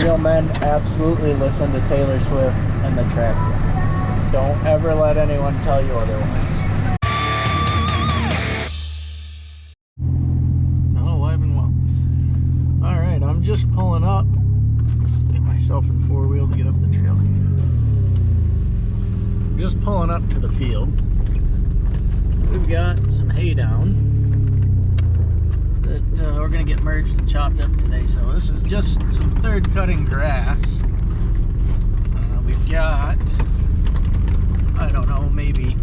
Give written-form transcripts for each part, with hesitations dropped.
Real men absolutely listen to Taylor Swift and the tractor. Don't ever let anyone tell you otherwise. Alive and well. Alright, I'm just pulling up. Get myself in four-wheel to get up the trail. I'm just pulling up to the field. We've got some hay down that we're going to get merged and chopped up today. So this is just some third cutting grass. We've got, I don't know, maybe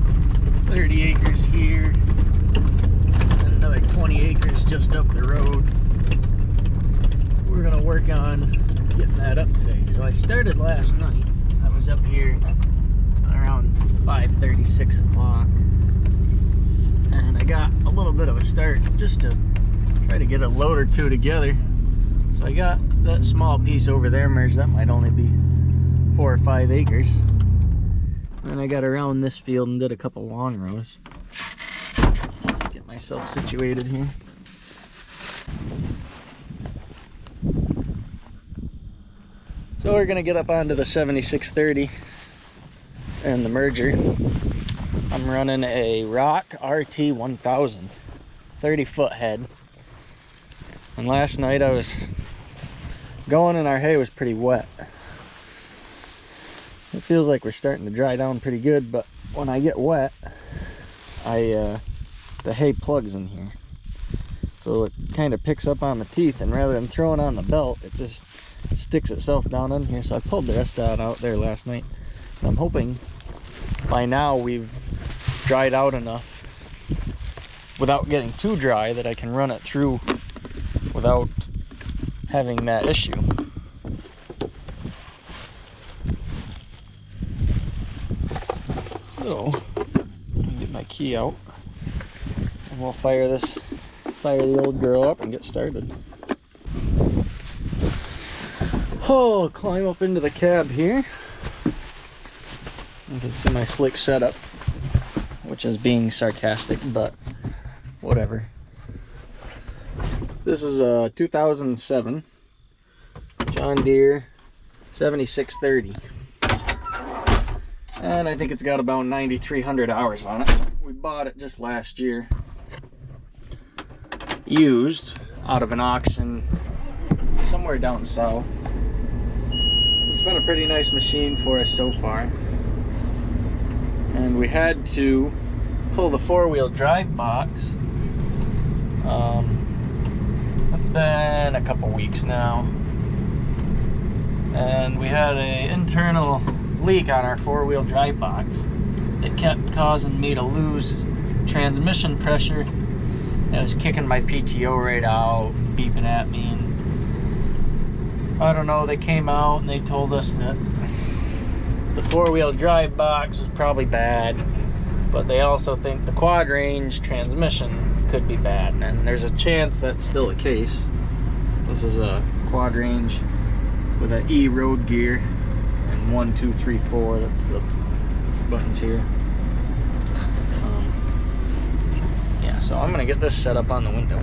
30 acres here and another 20 acres just up the road. We're going to work on getting that up today. So I started last night. I was up here around 5:30, 6 o'clock. And I got a little bit of a start just to try to get a load or two together. So I got that small piece over there merged. That might only be 4 or 5 acres. And I got around this field and did a couple long rows. Let's get myself situated here. So we're gonna get up onto the 7630 and the merger. I'm running a Roc RT1000 30-foot head. And last night I was going and our hay was pretty wet. It feels like we're starting to dry down pretty good, but when I get wet, the hay plugs in here. So it kind of picks up on the teeth, and rather than throwing on the belt, it just sticks itself down in here. So I pulled the rest of that out there last night. And I'm hoping by now we've dried out enough without getting too dry that I can run it through without having that issue. So I'm gonna get my key out and we'll fire the old girl up and get started. Oh, climb up into the cab here. You can see my slick setup, which is being sarcastic, but whatever. This is a 2007 John Deere 7630. And I think it's got about 9,300 hours on it. We bought it just last year. Used out of an auction somewhere down south. It's been a pretty nice machine for us so far. And we had to pull the four-wheel drive box. It's been a couple weeks now. And we had an internal leak on our four-wheel drive box that kept causing me to lose transmission pressure. It was kicking my PTO right out, beeping at me. And I don't know, they came out and they told us that the four-wheel drive box was probably bad, but they also think the quad range transmission could be bad, and there's a chance that's still the case. This is a quad range with an E road gear and 1, 2, 3, 4. That's the buttons here. Yeah, so I'm gonna get this set up on the window.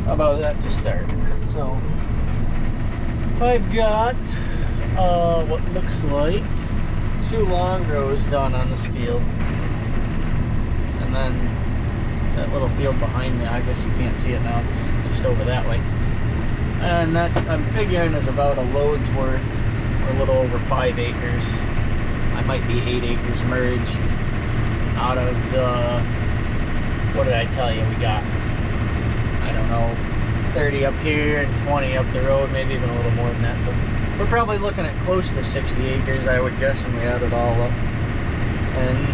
How about that to start? So I've got what looks like 2 long rows done on this field, and then that little field behind me, I guess you can't see it now, it's just over that way, and that I'm figuring is about a load's worth, or a little over 5 acres. I might be 8 acres merged out of the, what did I tell you we got? I don't know, 30 up here and 20 up the road, maybe even a little more than that. So we're probably looking at close to 60 acres, I would guess, when we add it all up. And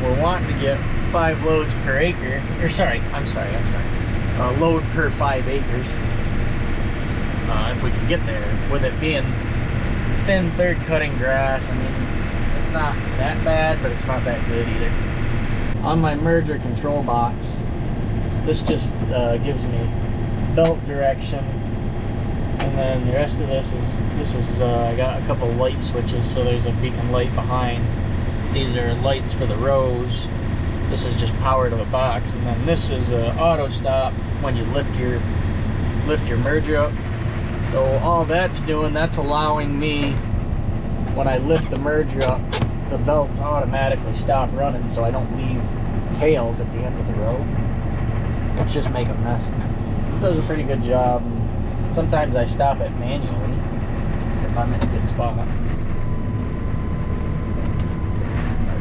we're wanting to get 5 loads per acre, or I'm sorry, a load per 5 acres. If we can get there, with it being thin third cutting grass. I mean, it's not that bad, but it's not that good either. On my merger control box, this just gives me belt direction, and then the rest of this is I got a couple light switches, so there's a beacon light behind. These are lights for the rows. This is just power to the box, and then this is auto stop when you lift your merger up. So all that's doing, that's allowing me, when I lift the merger up, the belts automatically stop running so I don't leave tails at the end of the row, which just make a mess. It does a pretty good job. Sometimes I stop it manually if I'm in a good spot. We're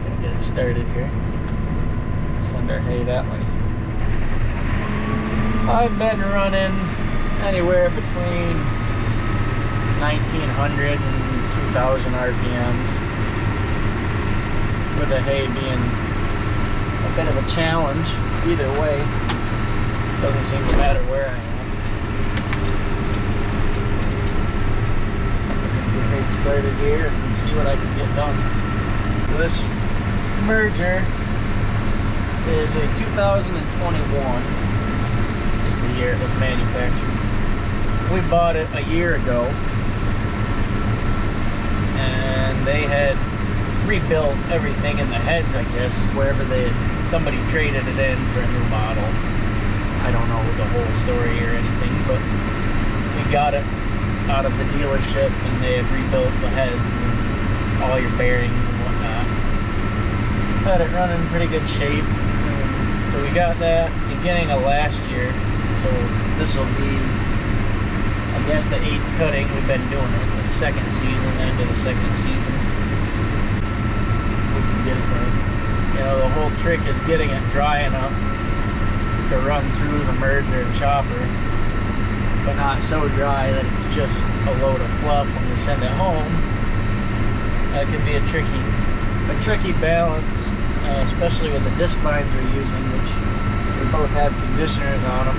gonna get it started here. Send our hay that way. I've been running anywhere between 1900 and 2000 RPMs, with the hay being a bit of a challenge either way. Doesn't seem to matter where I am. Get hay started here and see what I can get done. This merger is a 2021 is the year it was manufactured. We bought it a year ago, and they had rebuilt everything in the heads, I guess, wherever somebody traded it in for a new model. I don't know the whole story or anything, but we got it out of the dealership, and they had rebuilt the heads and all your bearings and whatnot. Had it running in pretty good shape. So we got that beginning of last year. So this will be, I guess, the 8th cutting we've been doing it. The second season, end of the second season. We can get it there. You know, the whole trick is getting it dry enough to run through the merger and chopper, but not so dry that it's just a load of fluff when we send it home. That can be a tricky balance, especially with the disc binds we're using, which we both have conditioners on them.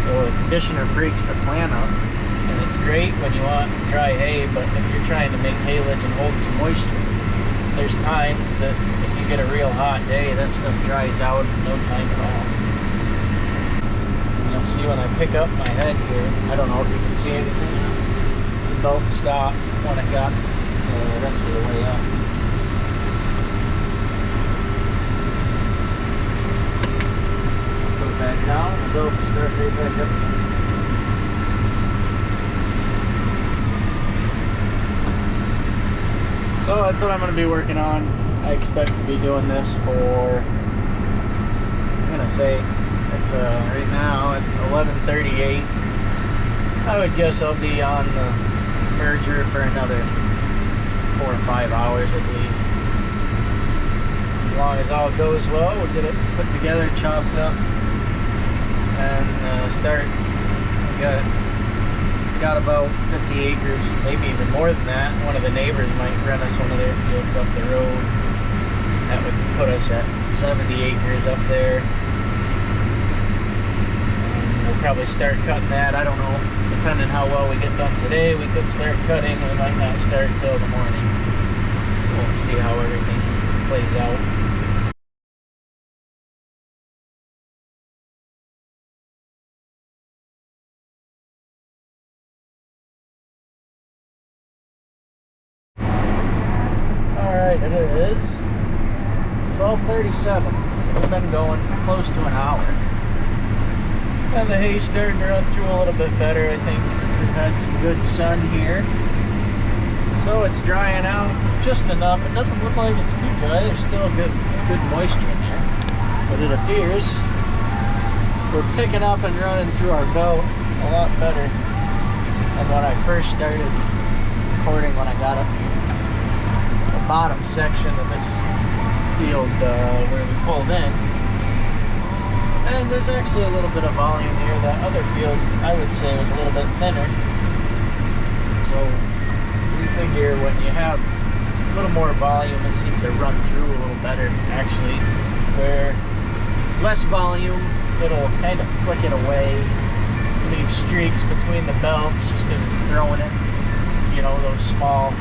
So the conditioner breaks the plant up, and it's great when you want dry hay, but if you're trying to make haylage and hold some moisture, there's times that if you get a real hot day, that stuff dries out in no time at all. And you'll see when I pick up my head here, I don't know if you can see anything, the belt stopped when it got the rest of the way up. Put it back down, the belts start right back up again. So that's what I'm going to be working on. I expect to be doing this for, I'm going to say, it's right now it's 11:38. I would guess I'll be on the merger for another 4 or 5 hours at least. As long as all goes well, we'll get it put together, chopped up, and start. We got about 50 acres, maybe even more than that. One of the neighbors might rent us one of their fields up the road. That would put us at 70 acres up there. And we'll probably start cutting that. I don't know, depending how well we get done today, we could start cutting. We might not start until the morning. We'll see how everything plays out. Alright, it is 12:37, so we've been going for close to an hour. And the hay's starting to run through a little bit better, I think. We've had some good sun here. So it's drying out just enough. It doesn't look like it's too dry. There's still good moisture in there. But it appears we're picking up and running through our belt a lot better than when I first started recording when I got up here. The bottom section of this field where we pulled in, and there's actually a little bit of volume here. That other field, I would say, was a little bit thinner. So we figure when you have a little more volume, it seems to run through a little better, actually. Where less volume, it'll kind of flick it away, leave streaks between the belts just because it's throwing it, you know, those small.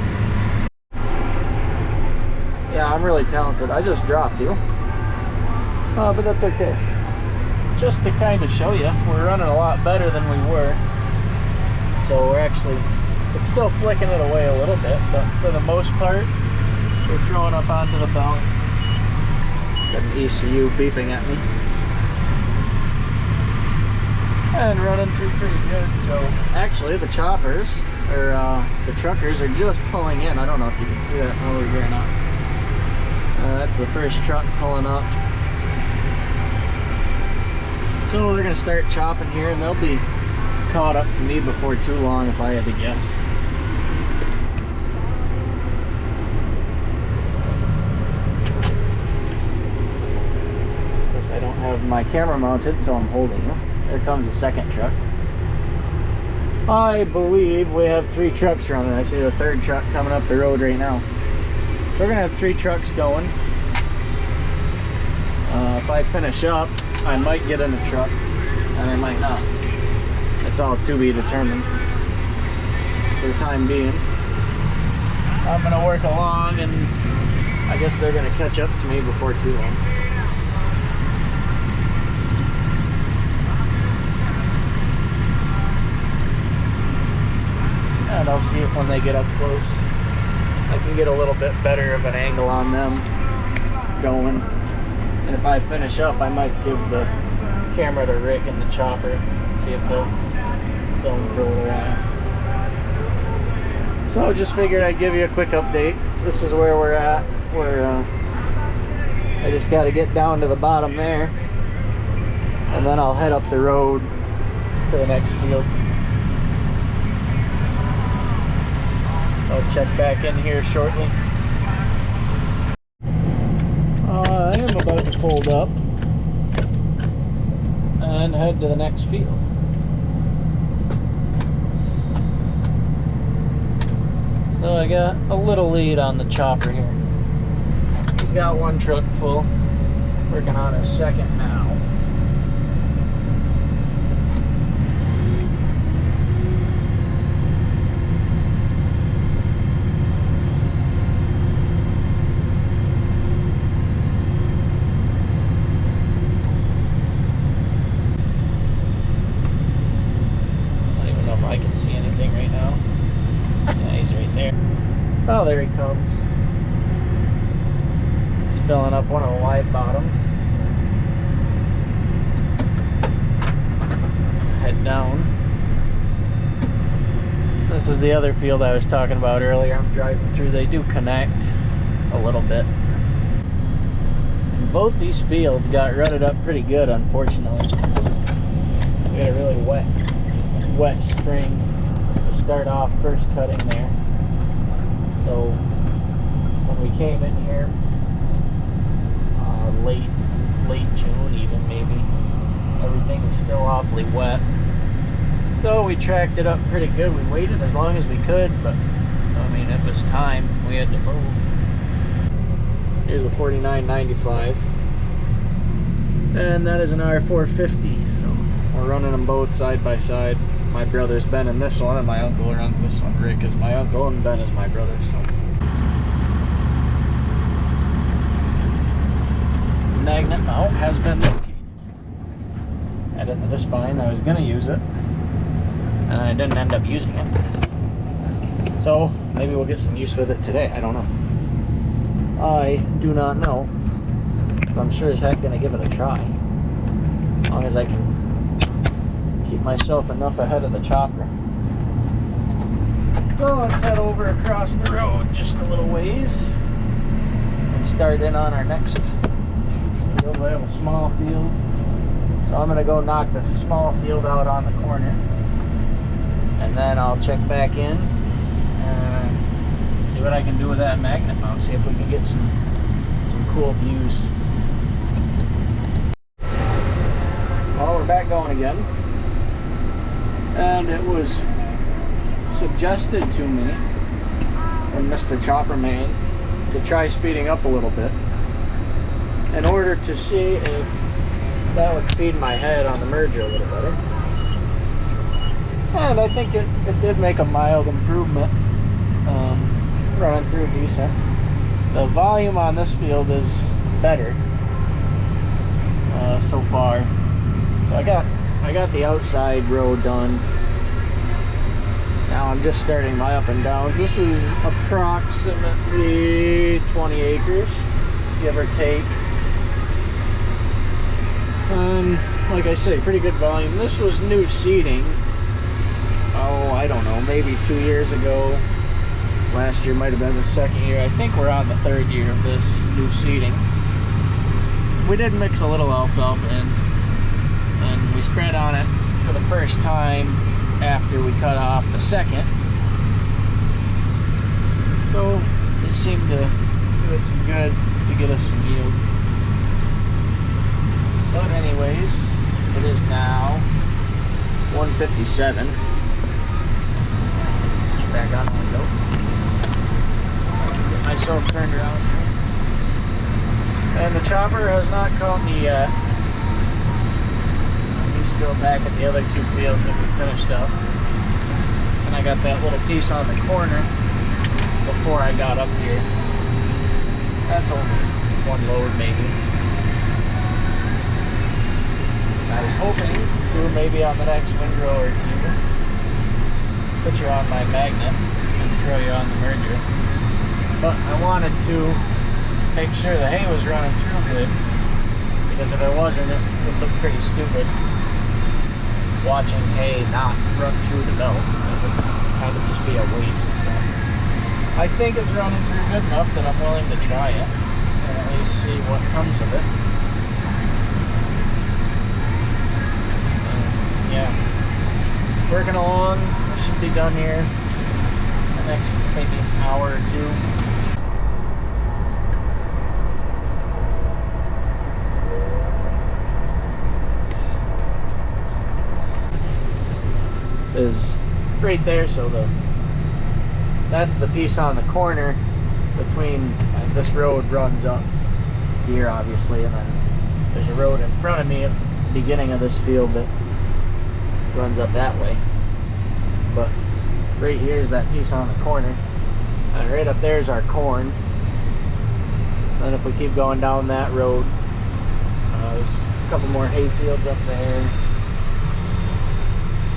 Yeah, I'm really talented. I just dropped you. But that's okay. Just to kind of show you, we're running a lot better than we were. So we're actually, it's still flicking it away a little bit, but for the most part, we're throwing up onto the belt. Got an ECU beeping at me. and running through pretty good. So actually the choppers, or the truckers, are just pulling in. I don't know if you can see that from over here or not. That's the first truck pulling up. So they're gonna start chopping here, and they'll be caught up to me before too long if I had to guess. Of course, I don't have my camera mounted, so I'm holding it. There comes the second truck. I believe we have 3 trucks running. I see the third truck coming up the road right now. So we're gonna have 3 trucks going. If I finish up, I might get in a truck, and I might not. It's all to be determined for the time being. I'm gonna work along, and I guess they're gonna catch up to me before too long. And I'll see if when they get up close, I can get a little bit better of an angle on them going. And if I finish up, I might give the camera to Rick and the chopper and see if they'll film for a little while. So I just figured I'd give you a quick update. This is where we're at. I just got to get down to the bottom there, and then I'll head up the road to the next field. I'll check back in here shortly. I am about to fold up and head to the next field. So I got a little lead on the chopper here. He's got 1 truck full, working on his second now. Oh, there he comes. He's filling up one of the wide bottoms. Head down. This is the other field I was talking about earlier. I'm driving through. They do connect a little bit. And both these fields got rutted up pretty good, unfortunately. We had a really wet spring to start off first cutting there. So when we came in here, late June even maybe, everything was still awfully wet. So we tracked it up pretty good. We waited as long as we could, but I mean, it was time. We had to move. Here's the 4995, and that is an R450. So we're running them both side by side. My brother's Ben in this one, and my uncle runs this one. Rick is my uncle, and Ben is my brother. So the magnet mount has been located. Added to the spine. I was going to use it, and I didn't end up using it. So maybe we'll get some use with it today. I don't know. I do not know. But I'm sure as heck going to give it a try. As long as I can keep myself enough ahead of the chopper. So let's head over across the road just a little ways and start in on our next field. We have a small field, so I'm going to go knock the small field out on the corner, and then I'll check back in and see what I can do with that magnet mount, see if we can get some cool views. Well, we're back going again. And it was suggested to me from Mr. Chopperman to try speeding up a little bit in order to see if that would feed my head on the merger a little better. And I think it did make a mild improvement, running through decent. The volume on this field is better so far. So I got the outside row done. Now I'm just starting my up and downs. This is approximately 20 acres, give or take. like I say, pretty good volume. This was new seating. Oh, I don't know, maybe 2 years ago. Last year might have been the second year. I think we're on the third year of this new seating. We did mix a little alfalfa in, and we spread on it for the first time after we cut off the second. So it seemed to do us some good to get us some yield. But anyways, it is now 1:57. Back on the window. I can get myself turned around here. And the chopper has not caught me yet. He's still back at the other 2 fields that we finished up. And I got that little piece on the corner before I got up here. That's only 1 load maybe. I was hoping to maybe on the next windrow or 2 put you on my magnet and throw you on the merger. But I wanted to make sure the hay was running through good, because if it wasn't, it would look pretty stupid watching hay not run through the belt. It would kind of just be a waste. So I think it's running through good enough that I'm willing to try it and at least see what comes of it. Yeah, working along. Should be done here in the next maybe hour or 2. Is right there, so that's the piece on the corner between, this road runs up here obviously, and then there's a road in front of me at the beginning of this field that runs up that way. But right here is that piece on the corner, and right up there is our corn. And if we keep going down that road, there's a couple more hay fields up there.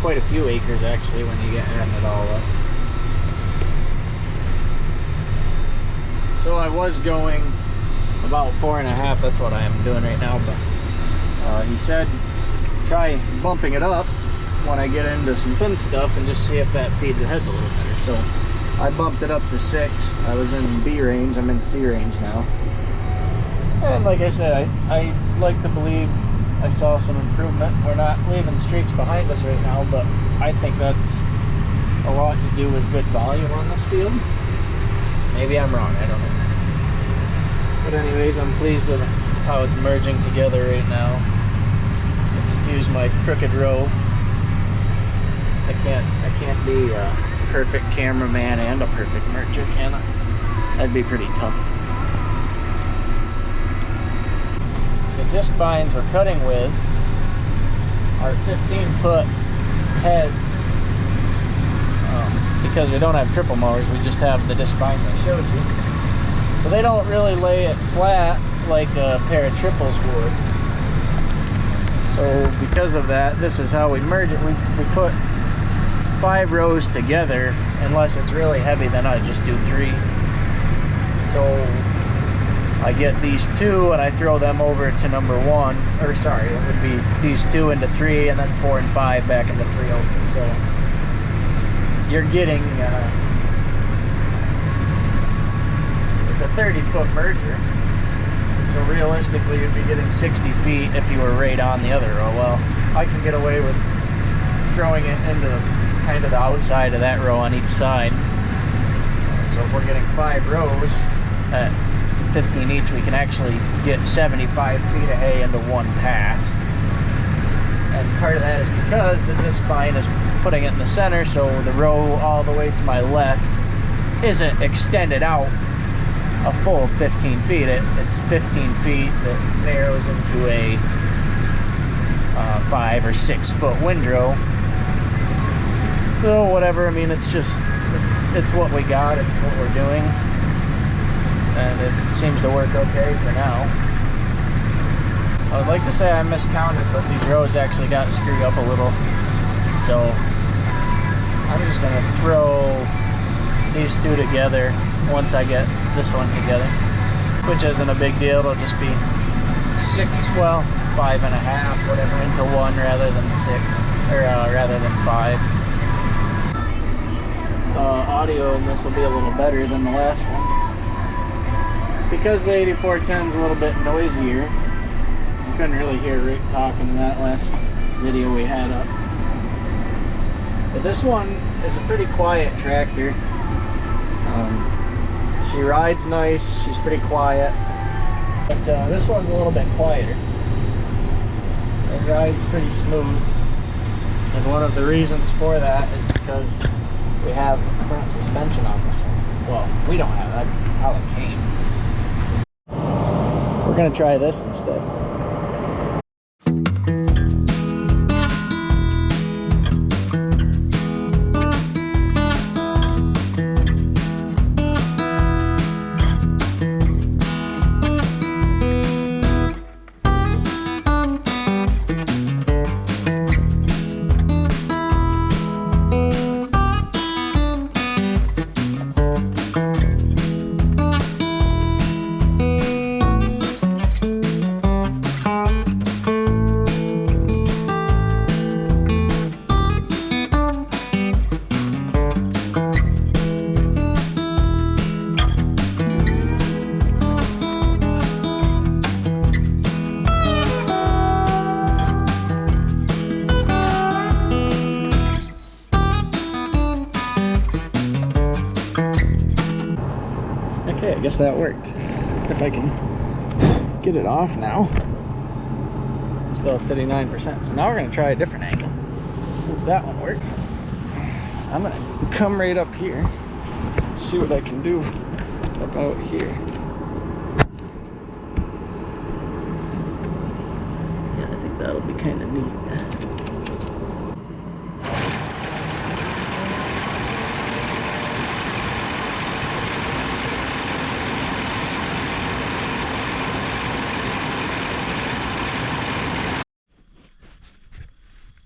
Quite a few acres actually when you get adding it all up. So I was going about 4.5, that's what I am doing right now, but he said try bumping it up when I get into some thin stuff and just see if that feeds the heads a little better. So I bumped it up to 6. I was in B range, I'm in C range now. And like I said, I like to believe I saw some improvement. We're not leaving streaks behind us right now, but I think that's a lot to do with good volume on this field. Maybe I'm wrong, I don't know. But anyways, I'm pleased with how it's merging together right now. Excuse my crooked row. I can't be a perfect cameraman and a perfect merger, can I? That'd be pretty tough. The disc bines we're cutting with are 15-foot heads. Because we don't have triple mowers, we just have the disc bines I showed you. So they don't really lay it flat like a pair of triples would. So because of that, this is how we merge it. We put 5 rows together. Unless it's really heavy, then I just do 3. So I get these 2 and I throw them over to number 1, or sorry, it would be these 2 into 3, and then 4 and 5 back into 3 also. So you're getting it's a 30-foot merger, so realistically you'd be getting 60 feet if you were right on the other row. Well, I can get away with throwing it into kind of the outside of that row on each side. So if we're getting 5 rows at 15 each, we can actually get 75 feet of hay into one pass. And part of that is because the disc vine is putting it in the center, so the row all the way to my left isn't extended out a full 15 feet. It's 15 feet that narrows into a 5 or 6 foot windrow. So whatever, I mean, it's just, it's what we got, it's what we're doing. And it seems to work okay for now. I would like to say I miscounted, but these rows actually got screwed up a little. So I'm just gonna throw these 2 together once I get this one together, which isn't a big deal. It'll just be 5.5, whatever, into one rather than 6, or rather than 5. Audio in this will be a little better than the last one. Because the 8410 is a little bit noisier, you couldn't really hear Rick talking in that last video we had up. But this one is a pretty quiet tractor. She rides nice, she's pretty quiet. But this one's a little bit quieter. It rides pretty smooth. And one of the reasons for that is because we have front suspension on this one. Well, we don't have, that's how it came. We're gonna try this instead. Okay, I guess that worked. If I can get it off now. Still at 59%. So now we're going to try a different angle. Since that one worked, I'm going to come right up here. See what I can do about here. Yeah, I think that'll be kind of neat.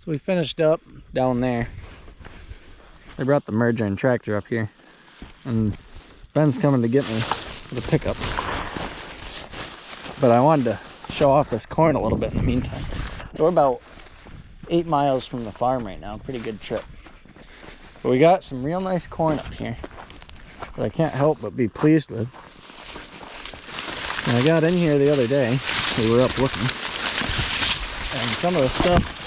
So we finished up down there. They brought the merger and tractor up here, and Ben's coming to get me for the pickup. But I wanted to show off this corn a little bit in the meantime. So we're about 8 miles from the farm right now. Pretty good trip. But we got some real nice corn up here that I can't help but be pleased with. And I got in here the other day. We were up looking, and some of the stuff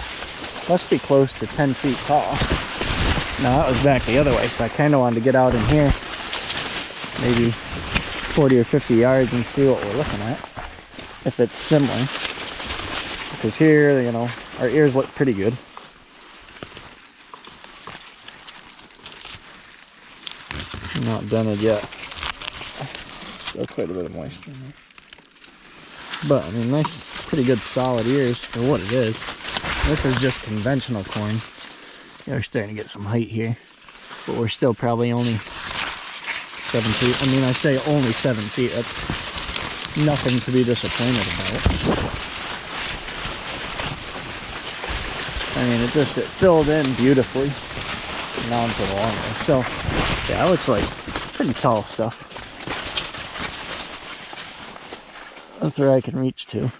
must be close to 10 feet tall. Now that was back the other way, so I kind of wanted to get out in here, maybe 40 or 50 yards, and see what we're looking at, if it's similar. Because here, you know, our ears look pretty good. Not dented yet. Still quite a bit of moisture in there. But, I mean, nice, pretty good solid ears for what it is. This is just conventional corn. Yeah, we're starting to get some height here, but we're still probably only 7 feet. I mean, I say only 7 feet. That's nothing to be disappointed about. I mean, it filled in beautifully. Now into the long way. So, yeah, it looks like pretty tall stuff. That's where I can reach to.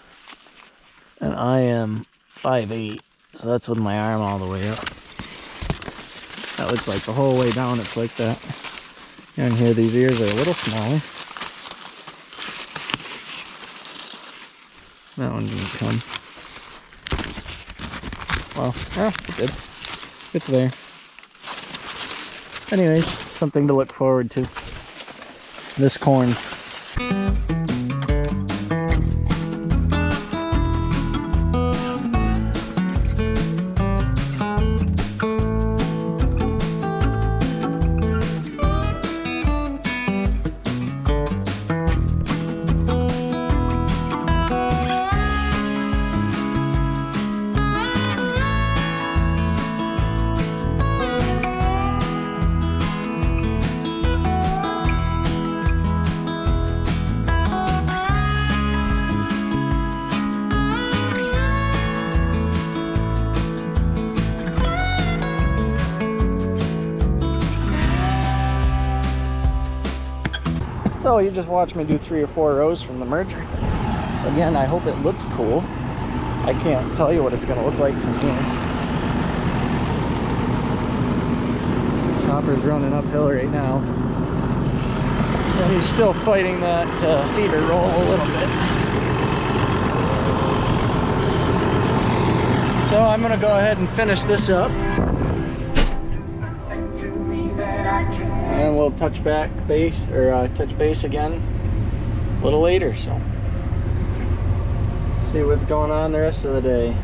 And I am 5'8", so that's with my arm all the way up. That looks like the whole way down it's like that. And here these ears are a little smaller. That one didn't come. Well, it did. It's there. Anyways, something to look forward to. This corn. So you just watched me do 3 or 4 rows from the merger. Again, I hope it looked cool. I can't tell you what it's going to look like from here. Chopper's running uphill right now. And he's still fighting that feeder roll a little bit. So I'm going to go ahead and finish this up. And we'll touch base again a little later. So see what's going on the rest of the day.